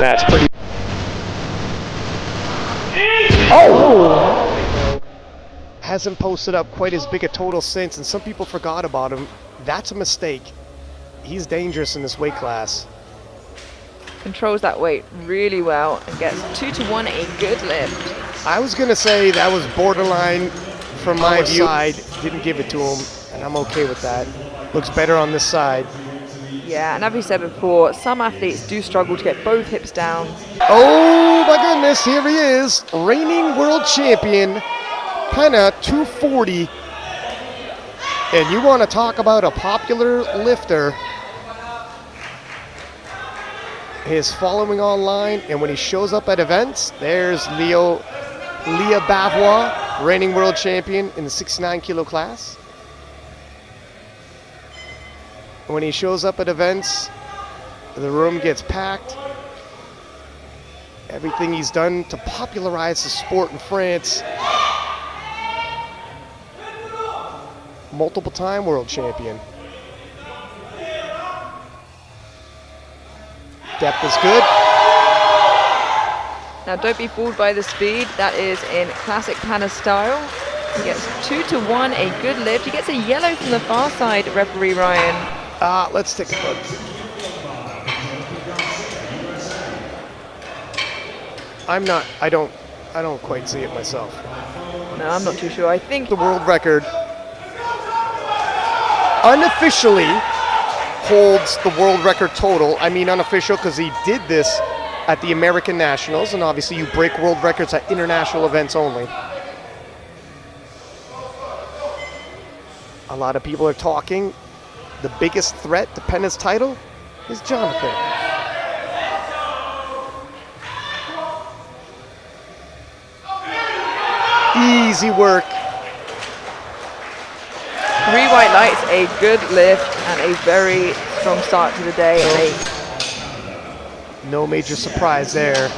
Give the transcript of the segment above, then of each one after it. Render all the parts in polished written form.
That's pretty. Oh! Hasn't posted up quite as big a total since, and some people forgot about him. That's a mistake. He's dangerous in this weight class. Controls that weight really well and gets 2-1, a good lift. I was gonna say that was borderline from my view. Side didn't give it to him, and I'm okay with that. Looks better on this side. Yeah, and as we said before, some athletes do struggle to get both hips down. Oh my goodness, here he is, reigning world champion, Penna 240. And you want to talk about a popular lifter. His following online, and when he shows up at events, there's Leah Bavois, reigning world champion in the 69 kilo class. When he shows up at events, the room gets packed. Everything he's done to popularize the sport in France. Multiple time world champion. Depth is good. Now don't be fooled by the speed. That is in classic Penna style. He gets 2-1, a good lift. He gets a yellow from the far side, referee Ryan. Let's take a look. I don't quite see it myself. No, I'm not too sure. I think the world record unofficially holds the world record total. I mean unofficial because he did this at the American Nationals, and obviously you break world records at international events only. A lot of people are talking. The biggest threat to Penna's title is Jonathan. Easy work. 3 white lights, a good lift, and a very strong start to the day. No major surprise there.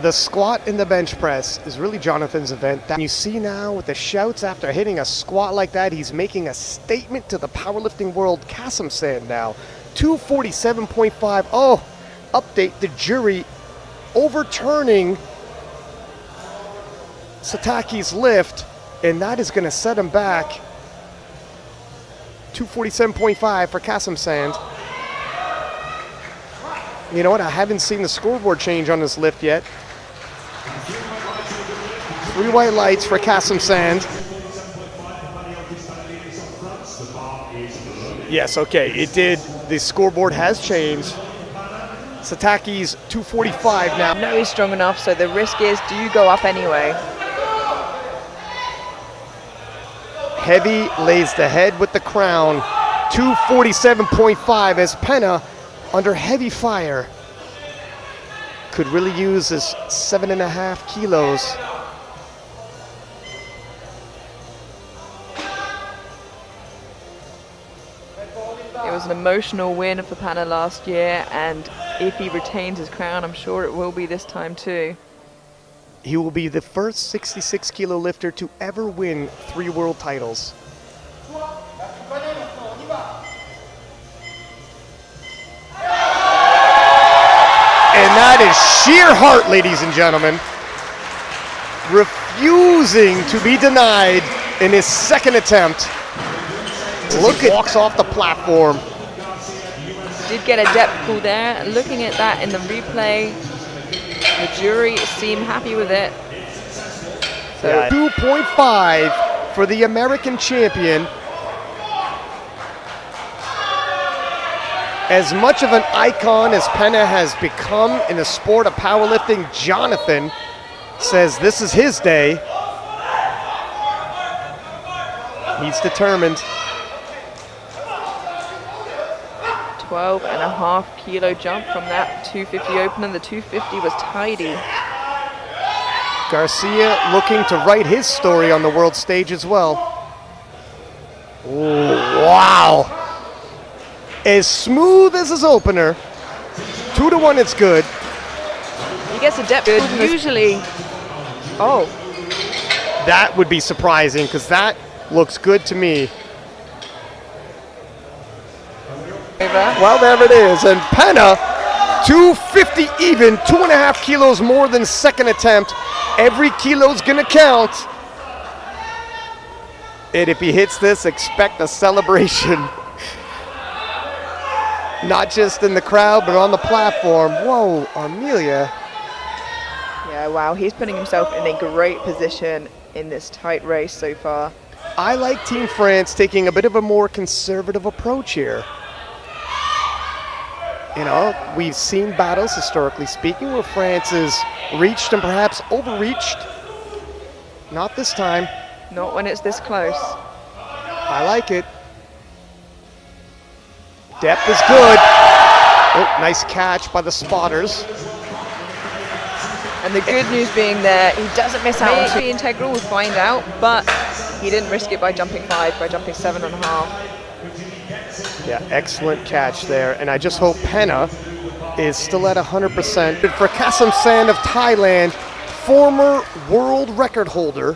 The squat and the bench press is really Jonathan's event. That you see now with the shouts after hitting a squat like that, he's making a statement to the powerlifting world. Kasim-san now, 247.5. Oh, update, the jury overturning Sataki's lift, and that is gonna set him back. 247.5 for Kasim-san. You know what, I haven't seen the scoreboard change on this lift yet. 3 white lights for Kasim-san. Yes, okay, it did. The scoreboard has changed. Sataki's 245 now. No, he's strong enough, so the risk is, do you go up anyway? Heavy lays the head with the crown. 247.5 as Penna, under heavy fire, could really use his 7.5 kilos. It was an emotional win for Penna last year, and if he retains his crown, I'm sure it will be this time too. He will be the first 66 kilo lifter to ever win 3 world titles. And that is sheer heart, ladies and gentlemen. Refusing to be denied in his second attempt. Look, it walks off the platform. Did get a depth pull there. Looking at that in the replay, the jury seem happy with it. So yeah. 2.5 for the American champion. As much of an icon as Penna has become in the sport of powerlifting, Jonathan says this is his day. He's determined. 12.5 kilo jump from that 250 opener. The 250 was tidy. Garcia looking to write his story on the world stage as well. Ooh, wow. As smooth as his opener. 2-1, it's good. He gets a depth pull usually. Oh. That would be surprising because that looks good to me. Well, there it is. And Penna 250 even, 2.5 kilos more than second attempt. Every kilo's gonna count. And if he hits this, expect a celebration. Not just in the crowd, but on the platform. Whoa, Amelia. Yeah, wow, he's putting himself in a great position in this tight race so far. I like Team France taking a bit of a more conservative approach here. You know, we've seen battles, historically speaking, where France has reached and perhaps overreached. Not this time. Not when it's this close. I like it. Depth is good. Oh, nice catch by the spotters. And the good news being there, he doesn't miss out on the integral, we'll find out, but he didn't risk it by jumping 5, by jumping 7.5. Yeah, excellent catch there. And I just hope Penna is still at 100%. For Kasam San of Thailand, former world record holder.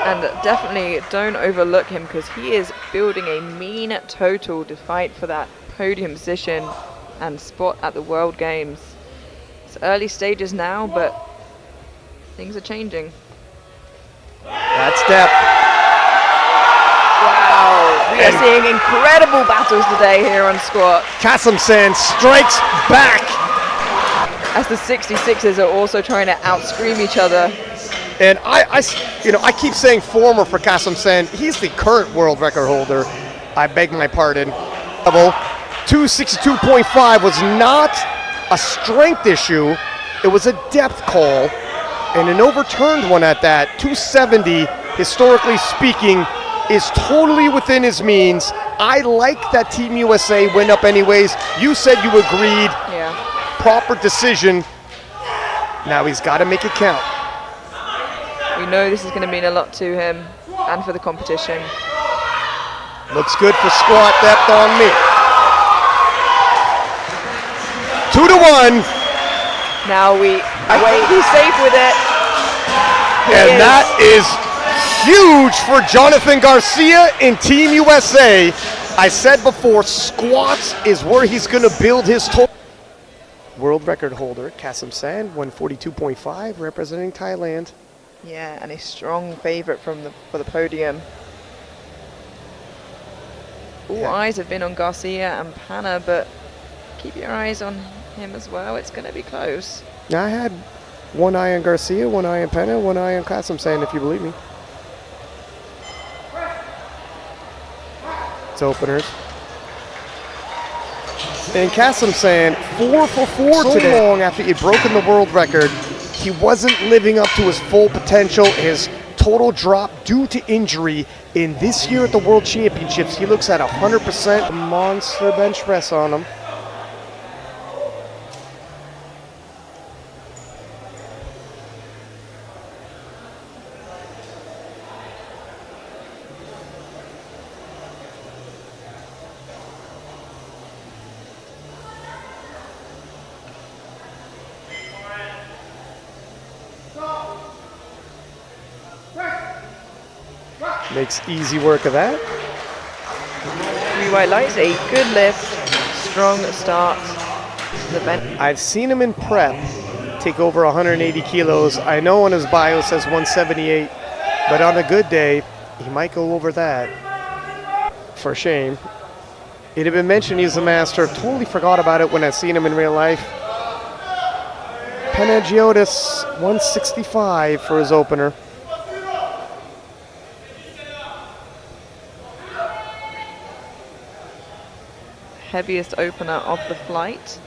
And definitely don't overlook him because he is building a mean total to fight for that podium position and spot at the World Games. It's early stages now, but things are changing. That's depth. Wow, we are seeing incredible battles today here on squat. Kasam San strikes back. As the 66ers are also trying to outscream each other. And I keep saying former for Kasam San. He's the current world record holder. I beg my pardon. 262.5 was not a strength issue. It was a depth call, and an overturned one at that. 270, historically speaking, is totally within his means. I like that Team USA went up anyways. You said you agreed. Yeah. Proper decision. Now he's got to make it count. We know this is going to mean a lot to him and for the competition. Looks good for squat depth on me. 2-1. Now he's safe with it. And that is huge for Jonathan Garcia in Team USA. I said before, squats is where he's going to build his total. World record holder, Kasam San, 142.5, representing Thailand. Yeah, and a strong favorite for the podium. All eyes have been on Garcia and Panna, but keep your eyes on him as well. It's going to be close. I had one eye on Garcia, one eye on Penna, one eye on Kasam San, if you believe me. It's openers. And Kasam San, 4 for 4 today. Long after he'd broken the world record, he wasn't living up to his full potential. His total drop due to injury. In this year at the World Championships, he looks at 100%. Monster bench press on him. Makes easy work of that. 3 white lights, a good lift, strong start to the bench. I've seen him in prep take over 180 kilos. I know on his bio says 178, but on a good day, he might go over that. For shame. It had been mentioned he's a master. Totally forgot about it when I seen him in real life. Panagiotis, 165 for his opener. Heaviest opener of the flight.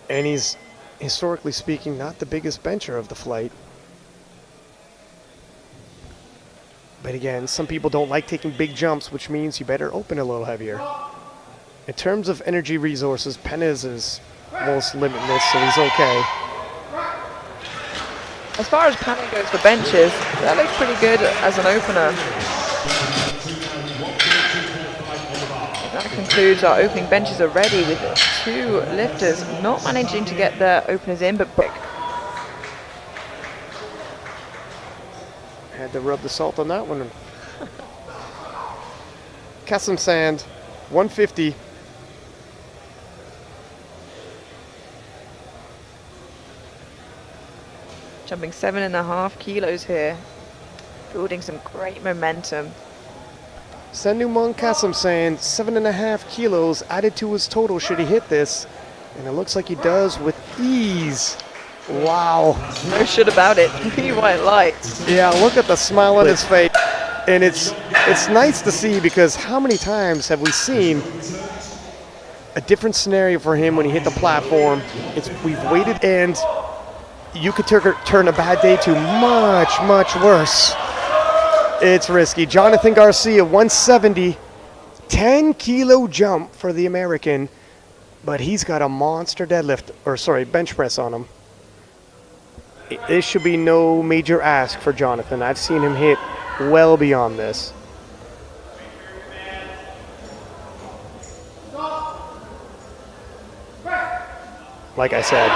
And he's, historically speaking, not the biggest bencher of the flight. But again, some people don't like taking big jumps, which means you better open a little heavier. In terms of energy resources, Penna's is almost limitless, so he's okay. As far as Panna goes for benches, that looks pretty good as an opener. That concludes our opening benches already, with 2 lifters not managing to get their openers in, but quick. Had to rub the salt on that one. Kasim Sand, 150. Jumping 7.5 kilos here. Building some great momentum. Sendumon Kasim Sand, 7.5 kilos added to his total should he hit this. And it looks like he does with ease. Wow. No shit about it. You won't lie. Yeah, look at the smile on his face. And it's nice to see, because how many times have we seen a different scenario for him when he hit the platform? We've waited, and you could turn a bad day to much, much worse. It's risky. Jonathan Garcia, 170, 10-kilo jump for the American, but he's got a monster bench press on him. This should be no major ask for Jonathan. I've seen him hit well beyond this. Like I said,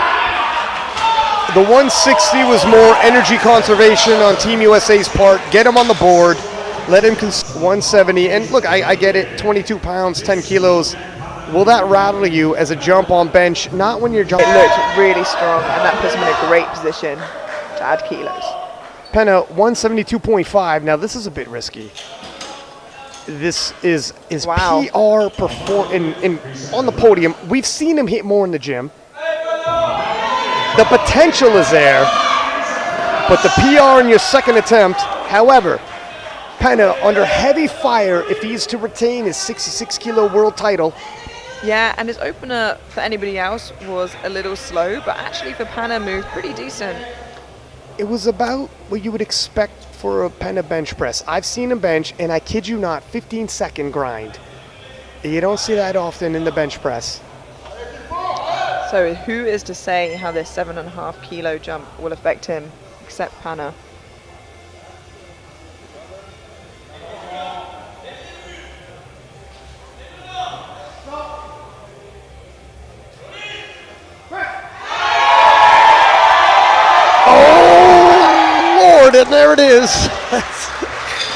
the 160 was more energy conservation on Team USA's part. Get him on the board, let him 170. And look, I get it, 22 pounds, 10 kilos. Will that rattle you as a jump on bench? Not when you're jumping. It looked really strong, and that puts him in a great position to add kilos. Penna, 172.5. Now this is a bit risky. This is wow. PR on the podium. We've seen him hit more in the gym. The potential is there, but the PR in your second attempt. However, Penna under heavy fire if he's to retain his 66-kilo world title. Yeah, and his opener for anybody else was a little slow, but actually for Penna moved pretty decent. It was about what you would expect for a Penna bench press. I've seen him bench, and I kid you not, 15-second grind. You don't see that often in the bench press. So who is to say how this 7.5 kilo jump will affect him, except Penna? And there it is.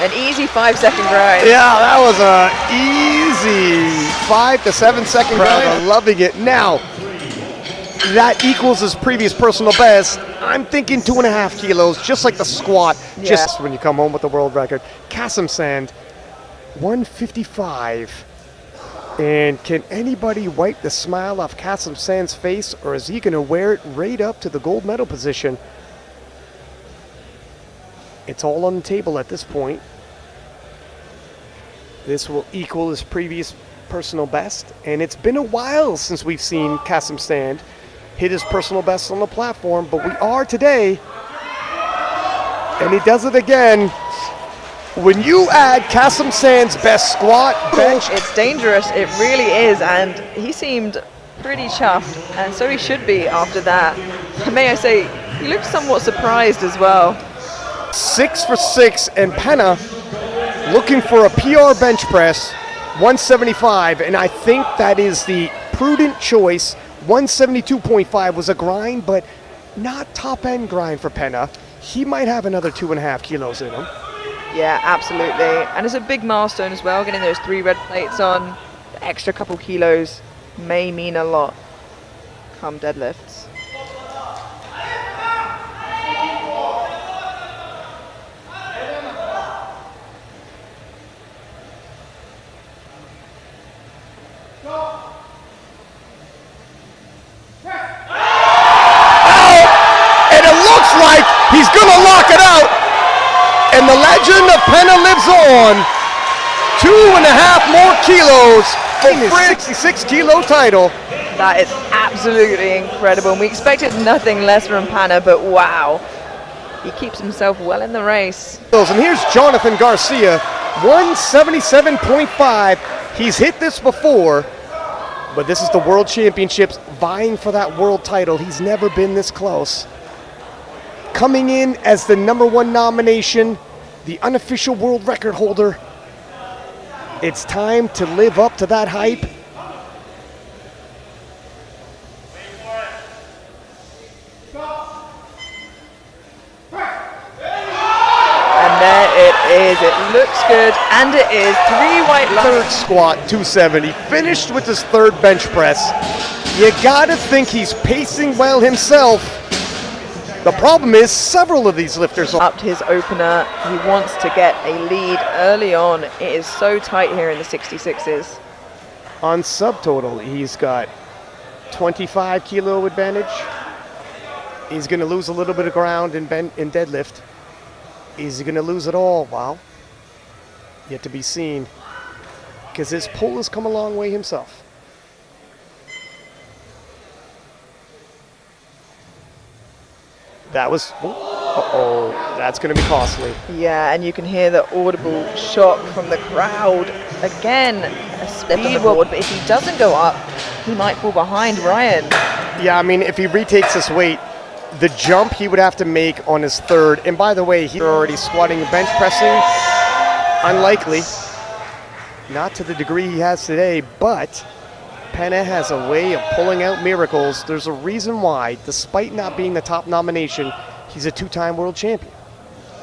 An easy 5-second grind. Yeah, that was a easy 5 to 7 second grind. I'm loving it. Now, that equals his previous personal best. I'm thinking 2.5 kilos, just like the squat, just when you come home with the world record. Kasim Sand, 155. And can anybody wipe the smile off Kasim Sand's face, or is he going to wear it right up to the gold medal position? It's all on the table at this point. This will equal his previous personal best, and it's been a while since we've seen Kasim Sand hit his personal best on the platform, but we are today, and he does it again. When you add Kasim Sand's best squat, bench, it's dangerous, it really is, and he seemed pretty chuffed, and so he should be after that. May I say, he looked somewhat surprised as well. 6 for 6, and Penna looking for a PR bench press, 175, and I think that is the prudent choice. 172.5 was a grind, but not top-end grind for Penna. He might have another 2.5 kilos in him. Yeah, absolutely, and it's a big milestone as well, getting those 3 red plates on. The extra couple kilos may mean a lot come deadlifts. Like he's gonna lock it out, and the legend of Penna lives on. 2.5 more kilos for his 66-kilo title. That is absolutely incredible, and we expected nothing less from Penna, but wow, he keeps himself well in the race. And here's Jonathan Garcia, 177.5. He's hit this before, but this is the World Championships, vying for that world title. He's never been this close. Coming in as the #1 nomination, the unofficial world record holder. It's time to live up to that hype. And there it is. It looks good, and it is 3 white lines. Third squat, 270. Finished with his third bench press. You gotta think he's pacing well himself. The problem is several of these lifters are Upped his opener. He wants to get a lead early on. It is so tight here in the 66s. on subtotal. He's got 25 kilo advantage. He's gonna lose a little bit of ground in deadlift. Is he gonna lose it all? Well, yet to be seen, because his pull has come a long way himself. That was, uh-oh, that's going to be costly. Yeah, and you can hear the audible shock from the crowd. Again, a speed board, but if he doesn't go up, he might fall behind Ryan. Yeah, I mean, if he retakes his weight, the jump he would have to make on his third, and by the way, he's already squatting and bench pressing, unlikely. Not to the degree he has today, but Penna has a way of pulling out miracles. There's a reason why, despite not being the top nomination, he's a two-time world champion.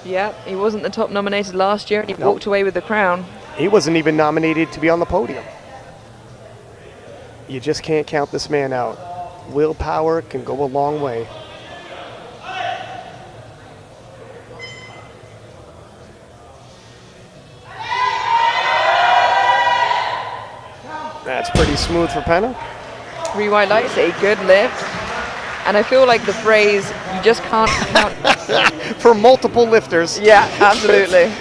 Yeah, he wasn't the top nominated last year, and he walked away with the crown. He wasn't even nominated to be on the podium. You just can't count this man out. Willpower can go a long way. That's pretty smooth for Penna. 3 white lights, a good lift. And I feel like the phrase, you just can't count. For multiple lifters. Yeah, absolutely.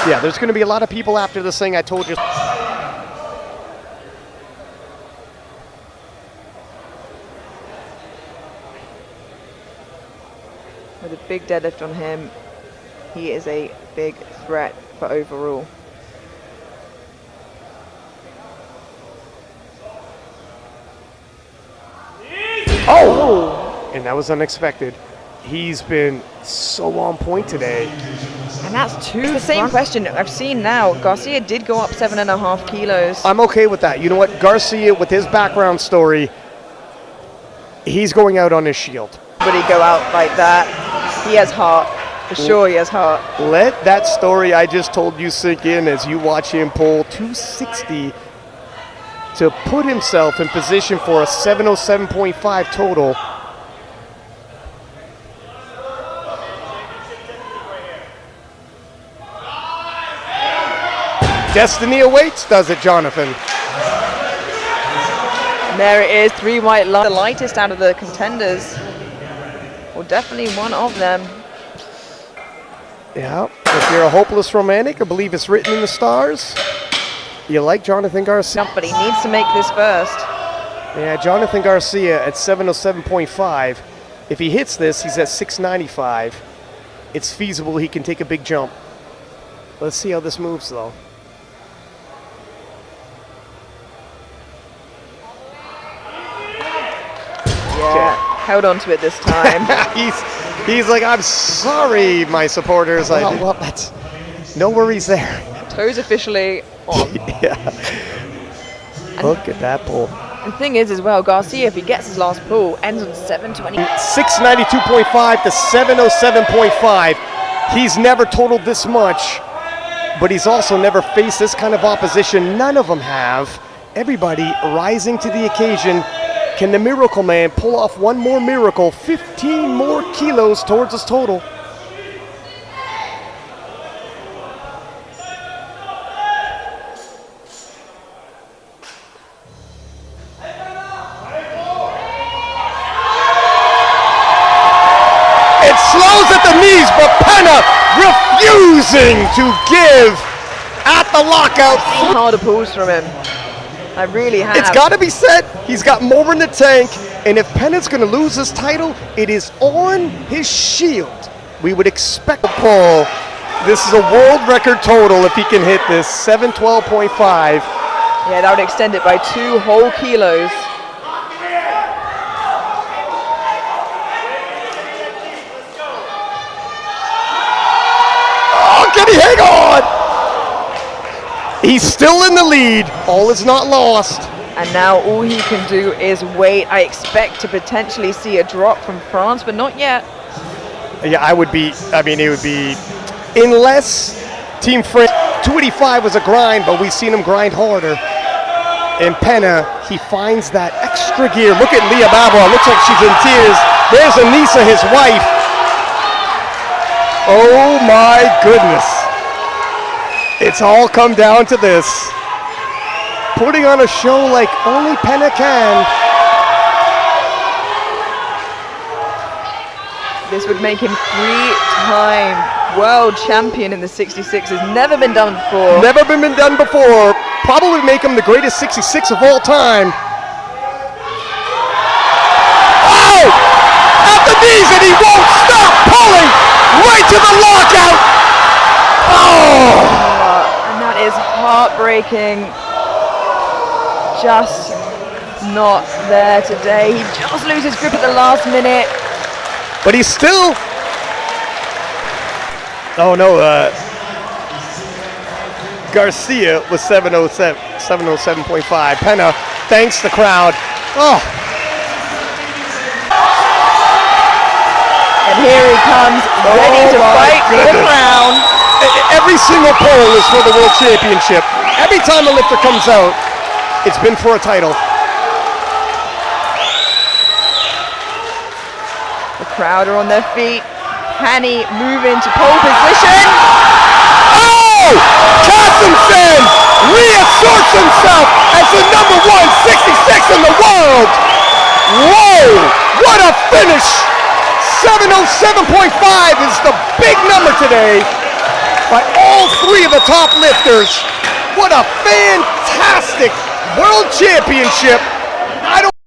Yeah, there's going to be a lot of people after this thing, I told you. With a big deadlift on him, he is a big threat for overall. Oh! And that was unexpected. He's been so on point today. And that's two. It's the same question I've seen now. Garcia did go up 7.5 kilos. I'm okay with that. You know what? Garcia, with his background story, he's going out on his shield. Would he go out like that? He has heart. For sure he has heart. Let that story I just told you sink in as you watch him pull 260 to put himself in position for a 707.5 total. Destiny awaits, does it, Jonathan? And there it is, 3 white lines. The lightest out of the contenders. Well, definitely one of them. Yeah, if you're a hopeless romantic or believe it's written in the stars, you like Jonathan Garcia. But he needs to make this first. Yeah, Jonathan Garcia at 707.5. If he hits this, he's at 695. It's feasible he can take a big jump. Let's see how this moves, though. Yeah, held on to it this time. he's like, I'm sorry, my supporters. Well, that's no worries there. Toes officially on. Yeah. Look at that pull. The thing is as well, Garcia, if he gets his last pull, ends on 720. 692.5 to 707.5. He's never totaled this much, but he's also never faced this kind of opposition. None of them have. Everybody rising to the occasion. Can the Miracle Man pull off one more miracle? 15 more kilos towards his total. It slows at the knees, but Penna refusing to give at the lockout. Harder pulls from him. I really have. It's got to be said, he's got more in the tank, and if Penna's going to lose his title, it is on his shield. We would expect a pull. This is a world record total if he can hit this, 712.5. Yeah, that would extend it by 2 whole kilos. Oh, can he hang on? He's still in the lead. All is not lost. And now all he can do is wait. I expect to potentially see a drop from France, but not yet. Yeah, I would be. I mean, it would be, unless Team French 285 was a grind, but we've seen him grind harder. And Penna, he finds that extra gear. Look at Leah Babwa. Looks like she's in tears. There's Anissa, his wife. Oh my goodness. It's all come down to this. Putting on a show like only Penna can. This would make him 3-time world champion in the 66. Has never been done before. Never been done before. Probably make him the greatest 66 of all time. Oh! At the knees, and he won't stop pulling right to the lockout. Oh! And that is heartbreaking. Just not there today. He just loses grip at the last minute. But he's still. Oh no, Garcia was 707.5. Penna, thanks the crowd. Oh. And here he comes, ready to fight for the crown. Every single poll is for the World Championship. Every time a lifter comes out, it's been for a title. The crowd are on their feet. Hani move into pole position. Oh! Kassensen reasserts himself as the number 166 in the world. Whoa! What a finish! 707.5 is the big number today by all three of the top lifters. What a fantastic World Championship. I don't